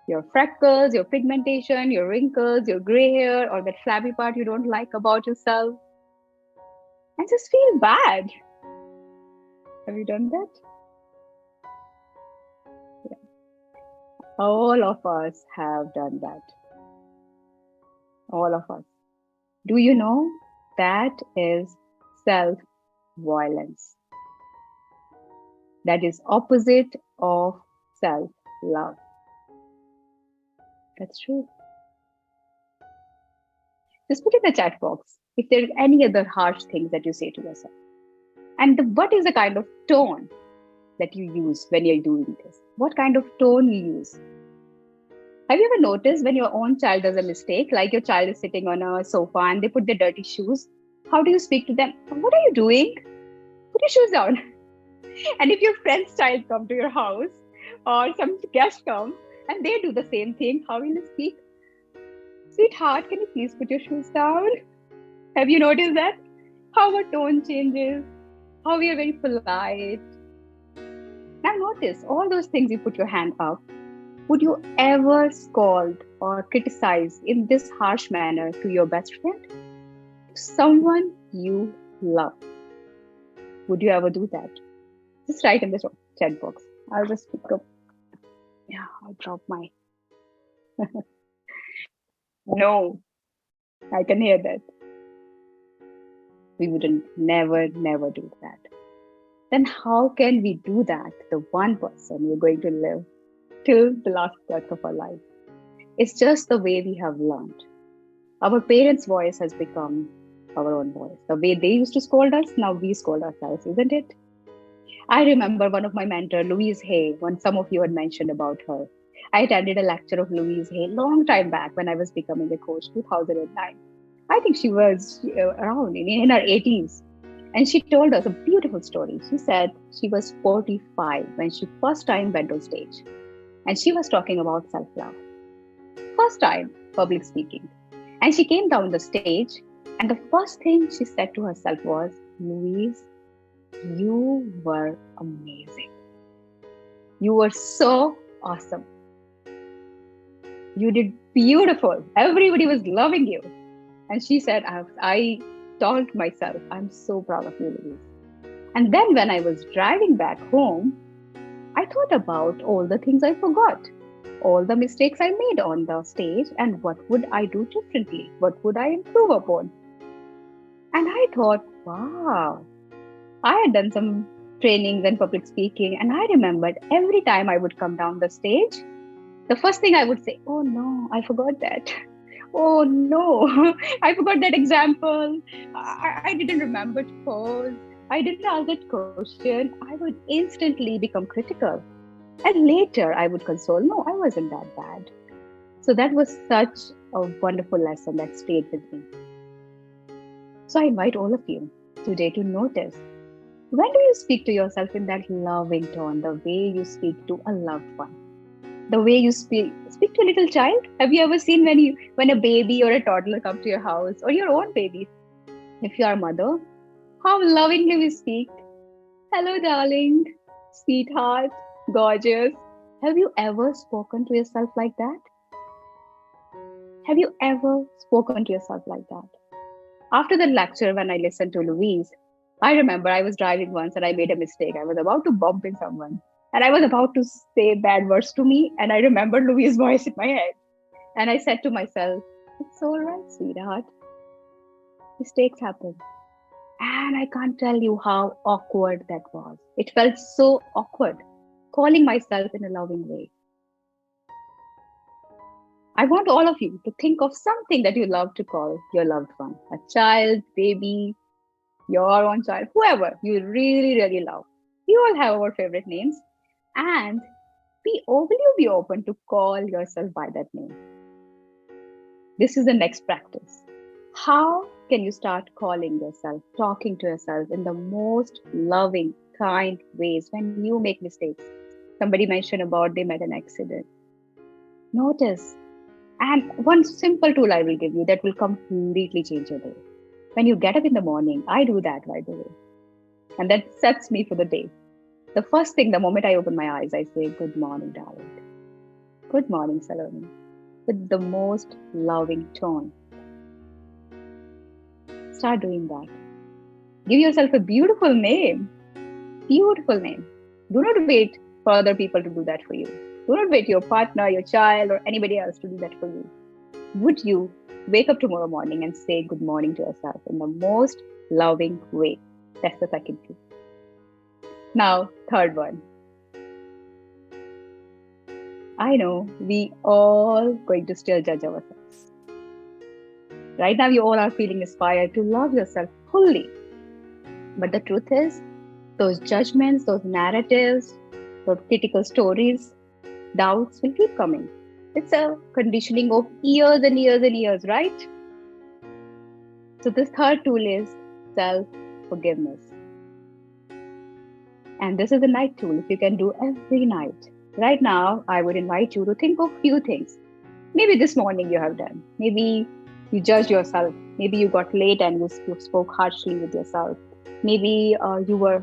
Your freckles, your pigmentation, your wrinkles, your gray hair, or that flabby part you don't like about yourself. And just feel bad. Have you done that? Yeah. All of us have done that. All of us. Do you know that is self-violence? That is opposite of self-love. That's true. Just put in the chat box if there is any other harsh things that you say to yourself. And what is the kind of tone that you use when you're doing this? What kind of tone you use? Have you ever noticed when your own child does a mistake, like your child is sitting on a sofa and they put their dirty shoes? How do you speak to them? What are you doing? Put your shoes down. And if your friend's child come to your house or some guest come and they do the same thing, how will you speak? Sweetheart, can you please put your shoes down? Have you noticed that? How our tone changes, how we are very polite. Now notice all those things you put your hand up. Would you ever scold or criticize in this harsh manner to your best friend? To someone you love? Would you ever do that? Just write in the chat box. I'll just pick up. Yeah, I'll drop my. No, I can hear that. We wouldn't never do that. Then how can we do that? The one person we're going to live till the last breath of our life. It's just the way we have learned. Our parents' voice has become our own voice. The way they used to scold us, now we scold ourselves, isn't it? I remember one of my mentors, Louise Hay, when some of you had mentioned about her. I attended a lecture of Louise Hay long time back when I was becoming a coach, 2009. I think she was around in her 80s. And she told us a beautiful story. She said she was 45 when she first time went on stage. And she was talking about self-love. First time public speaking. And she came down the stage and the first thing she said to herself was, Louise, you were amazing. You were so awesome. You did beautiful. Everybody was loving you. And she said, I told myself, I'm so proud of you, Louise. And then when I was driving back home, I thought about all the things I forgot, all the mistakes I made on the stage, and what would I do differently? What would I improve upon? And I thought, wow, I had done some trainings and public speaking, and I remembered every time I would come down the stage, the first thing I would say, oh no, I forgot that. Oh no, I forgot that example. I didn't remember to pose. I didn't ask that question. I would instantly become critical. And later I would console, no, I wasn't that bad. So that was such a wonderful lesson that stayed with me. So I invite all of you today to notice, when do you speak to yourself in that loving tone, the way you speak to a loved one? The way you speak to a little child? Have you ever seen when a baby or a toddler come to your house, or your own baby? If you are a mother, how lovingly we speak. Hello, darling, sweetheart, gorgeous. Have you ever spoken to yourself like that? Have you ever spoken to yourself like that? After the lecture, when I listened to Louise, I remember I was driving once and I made a mistake. I was about to bump in someone. And I was about to say bad words to me. And I remembered Louise's voice in my head. And I said to myself, it's all right, sweetheart. Mistakes happen. And I can't tell you how awkward that was. It felt so awkward, calling myself in a loving way. I want all of you to think of something that you love to call your loved one. A child, baby, your own child, whoever you really, really love. We all have our favorite names, and will you be open to call yourself by that name? This is the next practice. How can you start calling yourself, talking to yourself in the most loving, kind ways when you make mistakes? Somebody mentioned about they met an accident. Notice. And one simple tool I will give you that will completely change your day. When you get up in the morning, I do that, by the way. And that sets me for the day. The first thing, the moment I open my eyes, I say, "Good morning, darling. Good morning, Saloni." With the most loving tone. Start doing that. Give yourself a beautiful name. Beautiful name. Do not wait for other people to do that for you. Do not wait your partner, your child, or anybody else to do that for you. Would you wake up tomorrow morning and say good morning to yourself in the most loving way? That's the second key. Now, third one. I know we all going to still judge ourselves. Right now, you all are feeling inspired to love yourself fully. But the truth is, those judgments, those narratives, those critical stories, doubts will keep coming. It's a conditioning of years and years and years, right? So this third tool is self-forgiveness. And this is a night tool if you can do every night. Right now, I would invite you to think of few things. Maybe this morning you have done. Maybe you judged yourself. Maybe you got late and you spoke harshly with yourself. Maybe you were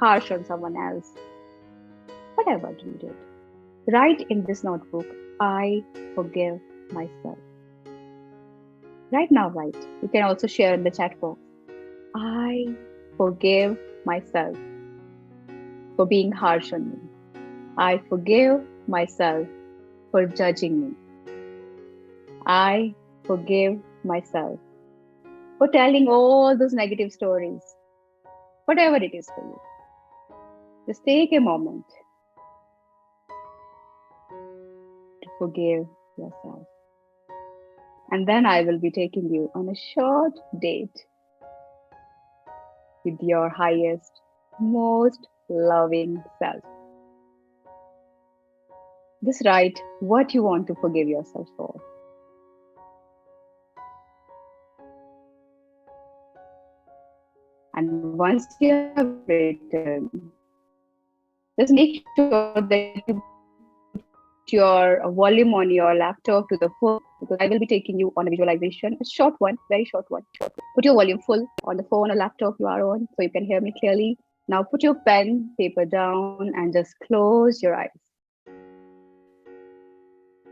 harsh on someone else. Whatever you did. Write in this notebook, "I forgive myself." Right now, write. You can also share in the chat box. "I forgive myself for being harsh on me. I forgive myself for judging me. I forgive myself for telling all those negative stories." Whatever it is for you. Just take a moment to forgive yourself. And then I will be taking you on a short date with your highest, most loving self. Just write what you want to forgive yourself for. And once you have written, just make sure that you put your volume on your laptop to the full, because I will be taking you on a visualization, a short one, very short one. Put your volume full on the phone or laptop you are on so you can hear me clearly. Now put your pen, paper down and just close your eyes.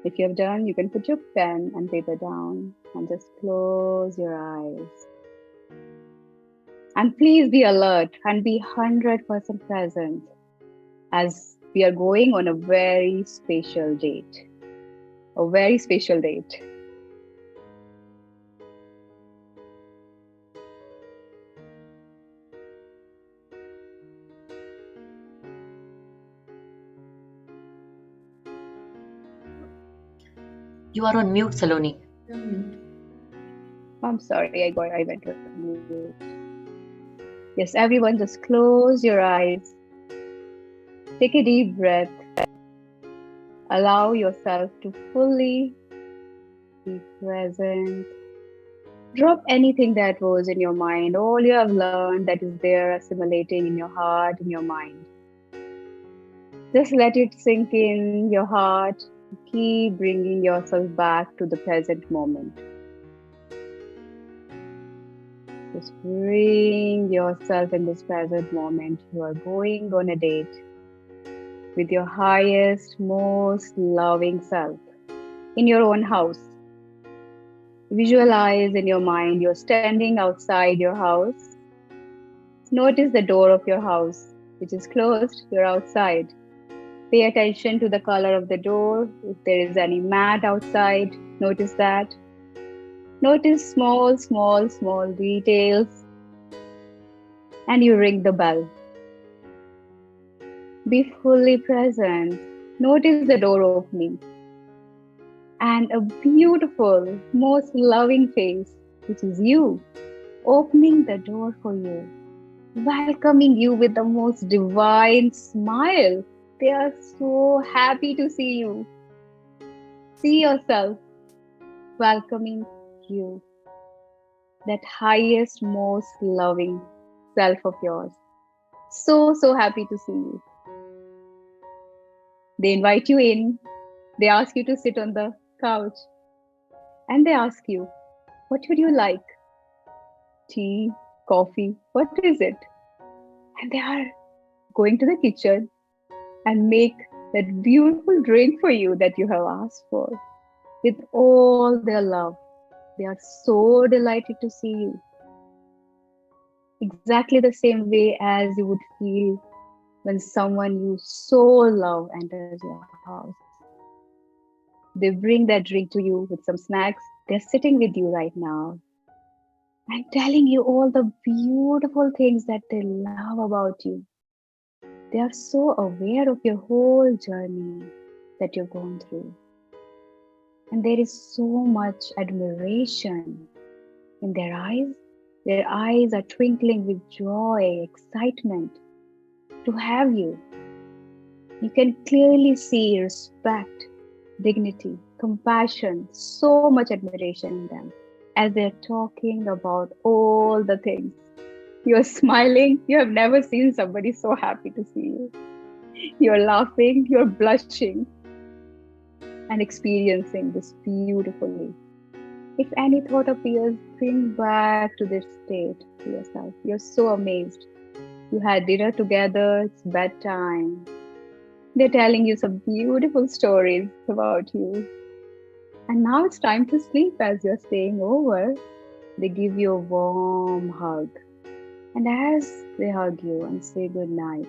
If you have done, you can put your pen and paper down and just close your eyes. And please be alert and be 100% present as we are going on a very special date. A very special date. You are on mute, Saloni. I'm sorry, I went to mute. Yes, everyone, just close your eyes. Take a deep breath. Allow yourself to fully be present. Drop anything that was in your mind, all you have learned that is there assimilating in your heart, in your mind. Just let it sink in your heart. Keep bringing yourself back to the present moment. Just bring yourself in this present moment. You are going on a date with your highest, most loving self in your own house. Visualize in your mind you're standing outside your house. Notice the door of your house, which is closed. You're outside. Pay attention to the color of the door. If there is any mat outside, notice that. Notice small details. And you ring the bell. Be fully present. Notice the door opening. And a beautiful, most loving face, which is you, opening the door for you. welcoming you with the most divine smile. They are so happy to see you. See yourself welcoming you, that highest, most loving self of yours. So, so happy to see you. They invite you in, they ask you to sit on the couch, and they ask you, what would you like? Tea, coffee, what is it? And they are going to the kitchen and make that beautiful drink for you that you have asked for with all their love. They are so delighted to see you. Exactly the same way as you would feel when someone you so love enters your house. They bring that drink to you with some snacks. They're sitting with you right now and telling you all the beautiful things that they love about you. They are so aware of your whole journey that you've gone through. And there is so much admiration in their eyes. Their eyes are twinkling with joy, excitement to have you. You can clearly see respect, dignity, compassion, so much admiration in them as they're talking about all the things. You're smiling. You have never seen somebody so happy to see you. You're laughing, you're blushing, and experiencing this beautifully. If any thought appears, bring back to this state to yourself. You're so amazed. You had dinner together, it's bedtime. They're telling you some beautiful stories about you. And now it's time to sleep as you're staying over. They give you a warm hug. And as they hug you and say good night,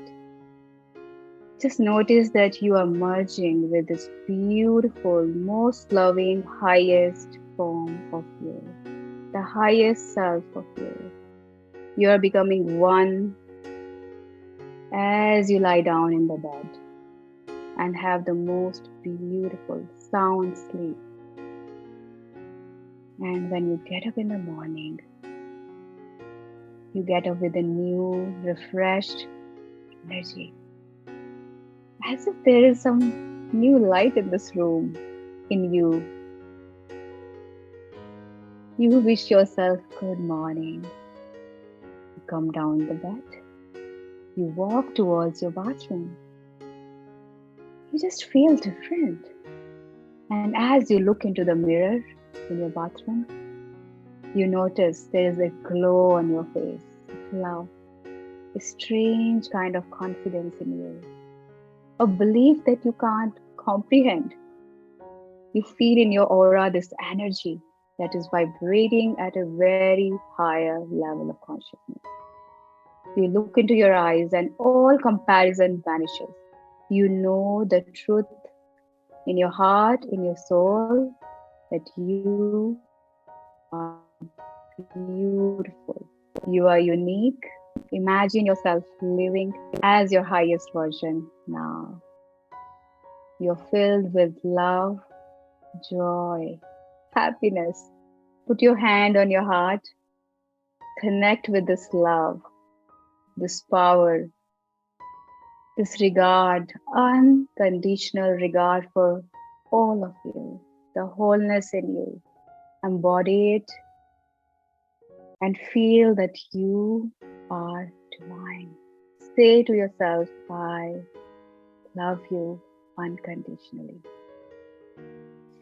just notice that you are merging with this beautiful, most loving, highest form of you, the highest self of you. You are becoming one as you lie down in the bed and have the most beautiful, sound sleep. And when you get up in the morning, you get up with a new, refreshed energy. As if there is some new light in this room, in you. You wish yourself good morning. You come down the bed. You walk towards your bathroom. You just feel different. And as you look into the mirror in your bathroom, you notice there is a glow on your face, love, a strange kind of confidence in you, a belief that you can't comprehend. You feel in your aura this energy that is vibrating at a very higher level of consciousness. You look into your eyes and all comparison vanishes. You know the truth in your heart, in your soul, that you are beautiful. You are unique. Imagine yourself living as your highest version now. You're filled with love, joy, happiness. Put your hand on your heart. Connect with this love, this power, this regard, unconditional regard for all of you, the wholeness in you. Embody it and feel that you are divine. Say to yourself, I love you unconditionally.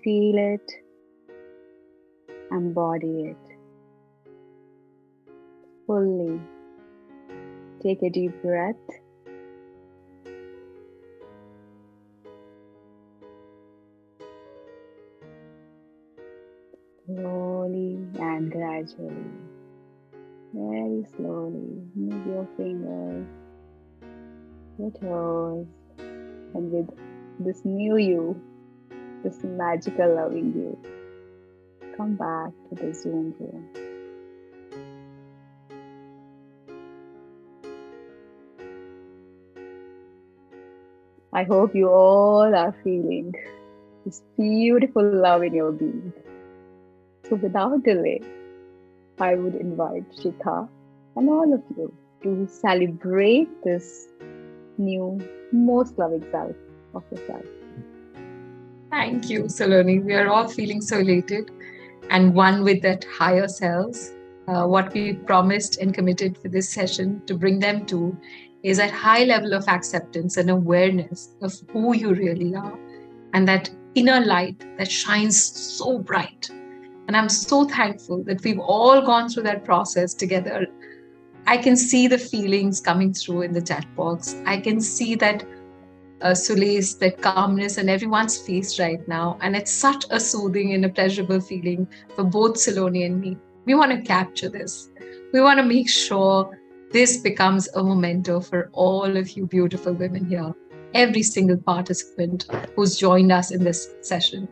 Feel it, embody it fully. Take a deep breath. Slowly and gradually, very slowly, move your fingers, your toes, and with this new you, this magical loving you, come back to the Zoom room. I hope you all are feeling this beautiful love in your being. So without delay, I would invite Shikha and all of you to celebrate this new, most loving self of yourself. Thank you, Saloni. We are all feeling so elated and one with that higher selves. What we promised and committed for this session to bring them to is that high level of acceptance and awareness of who you really are, and that inner light that shines so bright. And I'm so thankful that we've all gone through that process together. I can see the feelings coming through in the chat box. I can see that solace, that calmness on everyone's face right now. And it's such a soothing and a pleasurable feeling for both Saloni and me. We want to capture this. We want to make sure this becomes a memento for all of you beautiful women here, every single participant who's joined us in this session.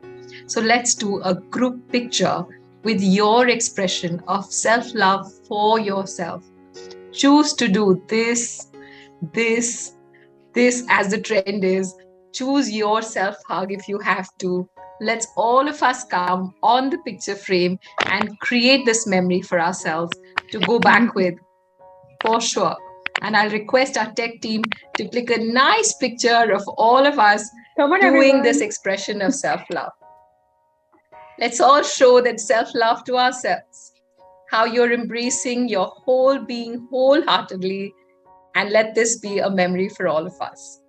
So let's do a group picture with your expression of self-love for yourself. Choose to do this as the trend is. Choose your self-hug if you have to. Let's all of us come on the picture frame and create this memory for ourselves to go back with, for sure. And I'll request our tech team to click a nice picture of all of us doing everyone. This expression of self-love. Let's all show that self-love to ourselves, how you're embracing your whole being wholeheartedly, and let this be a memory for all of us.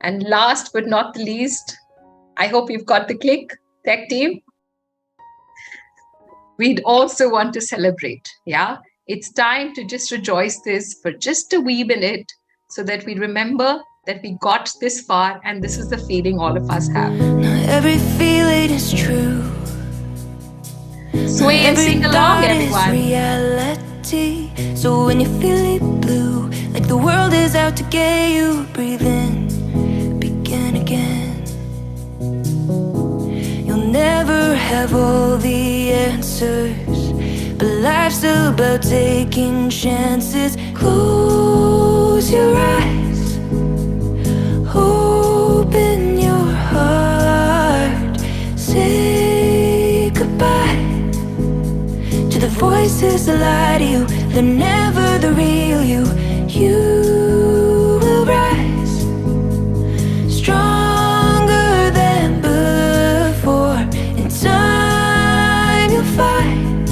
And last but not the least, I hope you've got the click, tech team. We'd also want to celebrate, yeah? It's time to just rejoice this for just a wee minute so that we remember that we got this far and this is the feeling all of us have. Not every feeling is true. Sway and sing along, everyone. Reality. So when you're feeling blue, like the world is out to get you, breathe in, begin again. You'll never have all the answers, but life's still about taking chances. Close your eyes, open your heart, say goodbye to the voices that lie to you. They're never the real you. You will rise stronger than before. In time you'll fight.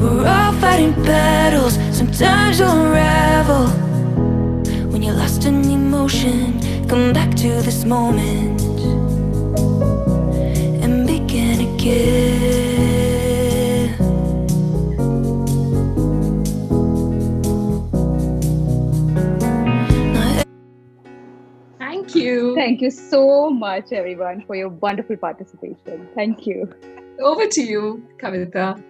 We're all fighting battles, sometimes you'll unravel. When you're lost in emotion, come back to this moment and begin again. Thank you. Thank you so much, everyone, for your wonderful participation. Thank you. Over to you, Kavita.